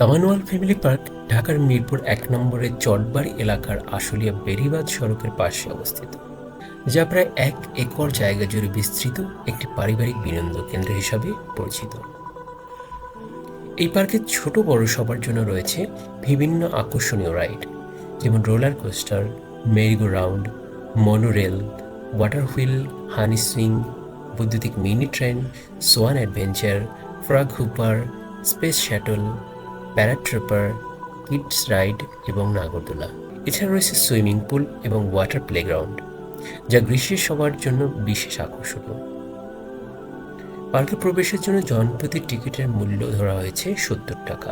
তামান্না family park ঢাকার মিরপুর ১ নম্বরের চটবাড়ি এলাকার আশুলিয়া বেড়িবাঁধ সড়কের পাশে অবস্থিত, যা প্রায় ১ একর জায়গা জুড়ে বিস্তৃত একটি পারিবারিক বিনোদন কেন্দ্র হিসাবে পরিচিত। এই পার্কে ছোট বড় সবার জন্য রয়েছে বিভিন্ন আকর্ষণীয় রাইড, যেমন roller coaster, merry go round, monorail, water wheel, honey swing, বৈদ্যুতিক mini train, swan adventure, frog hopper, space shuttle, paratrooper, kids ride এবং নাগরদোলা। এছাড়া রয়েছে সুইমিং পুল এবং ওয়াটার প্লেগ্রাউন্ড, যা গ্রীষ্মের সবার জন্য বিশেষ আকর্ষণীয়। পার্কে প্রবেশের জন্য জনপ্রতি টিকিটের মূল্য ধরা হয়েছে ৭০ টাকা।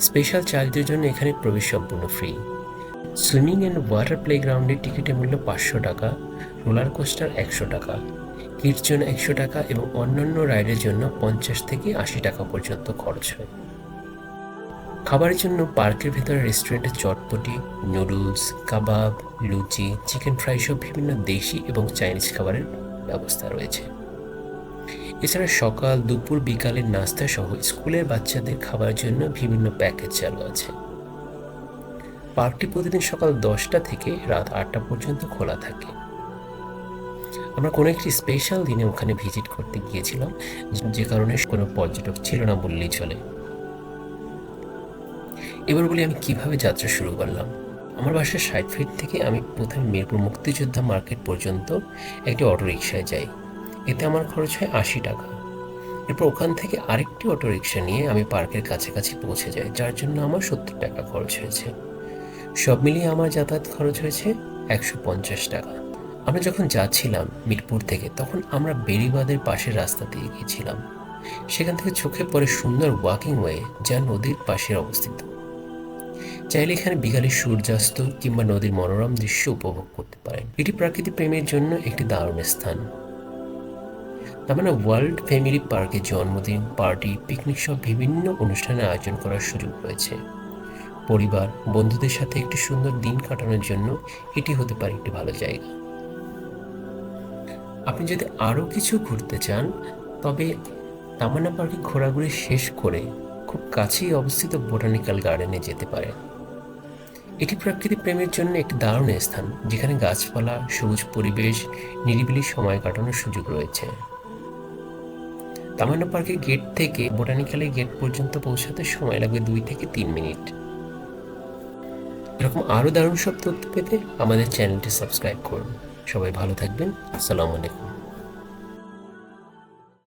স্পেশাল চার্জদের জন্য এখানে প্রবেশ সম্পূর্ণ ফ্রি। সুইমিং অ্যান্ড ওয়াটার প্লেগ্রাউন্ডের টিকিটের মূল্য ৫০০ টাকা, রোলার কোস্টার ১০০ টাকা, কিডস জন্য ১০০ টাকা এবং অন্যান্য রাইডের জন্য ৫০ থেকে ৮০ টাকা পর্যন্ত খরচ হয়। খাবারের জন্য পার্কের ভেতরে রেস্টুরেন্টে চটপটি, নুডলস, কাবাব, লুচি, চিকেন ফ্রাই সহ বিভিন্ন দেশি এবং চাইনিজ খাবারের ব্যবস্থা রয়েছে। এছাড়া সকাল, দুপুর, বিকালের নাস্তা সহ স্কুলের বাচ্চাদের খাবারের জন্য বিভিন্ন প্যাকেজ চালু আছে। পার্কটি প্রতিদিন সকাল ১০টা থেকে রাত ৮টা পর্যন্ত খোলা থাকে। আমরা কোনো একটি স্পেশাল দিনে ওখানে ভিজিট করতে গিয়েছিলাম, যে কারণে কোনো পর্যটক ছিল না বললেই চলে। এবার বলি আমি কিভাবে যাত্রা শুরু করলাম। আমার বাসার ৬০ ফিট থেকে আমি প্রথমে মিরপুর মুক্তিযোদ্ধা মার্কেট পর্যন্ত একটি অটোরিকশায় যাই। এতে আমার খরচ হয় ৮০ টাকা। এরপর ওখান থেকে আরেকটি অটোরিকশা নিয়ে আমি পার্কের কাছাকাছি পৌঁছে যাই, যার জন্য আমার ৭০ টাকা খরচ হয়েছে। সব মিলিয়ে আমার যাতায়াত খরচ হয়েছে ১৫০ টাকা। আমরা যখন যাচ্ছিলাম মিরপুর থেকে, তখন আমরা বেড়িবাঁধের পাশের রাস্তা দিয়ে গিয়েছিলাম। সেখান থেকে চোখে পড়ে সুন্দর ওয়াকিং ওয়ে, যা নদীর পাশে অবস্থিত। চাইলে এখানে বিকালে সূর্যাস্ত কিংবা নদীর মনোরম দৃশ্য উপভোগ করতে পারেন। এটি প্রাকৃতিক প্রেমের জন্য একটি দারুণ স্থান। তামান্না ওয়ার্ল্ড ফ্যামিলি পার্কে জন্মদিন, পার্টি, পিকনিক সহ বিভিন্ন অনুষ্ঠানের আয়োজন করার সুযোগ রয়েছে। পরিবার, বন্ধুদের সাথে একটি সুন্দর দিন কাটানোর জন্য এটি হতে পারে একটি ভালো জায়গা। আপনি যদি আরও কিছু ঘুরতে চান, তবে তামান্না পার্কে ঘোরাঘুরি শেষ করে খুব কাছেই অবস্থিত বোটানিক্যাল গার্ডেনে যেতে পারেন। এটি প্রকৃতি প্রেমের জন্য একটি দারুণ স্থান, যেখানে গাছপালা, সবুজ পরিবেশ, নিরিবিলি সময় কাটানোর সুযোগ রয়েছে। তামান্না পার্কের গেট থেকে বোটানিক্যালের গেট পর্যন্ত পৌঁছাতে সময় লাগবে ২ থেকে ৩ মিনিট। এরকম আরও দারুণ সব তথ্য পেতে আমাদের চ্যানেলটি সাবস্ক্রাইব করুন। সবাই ভালো থাকবেন। আসসালামু আলাইকুম।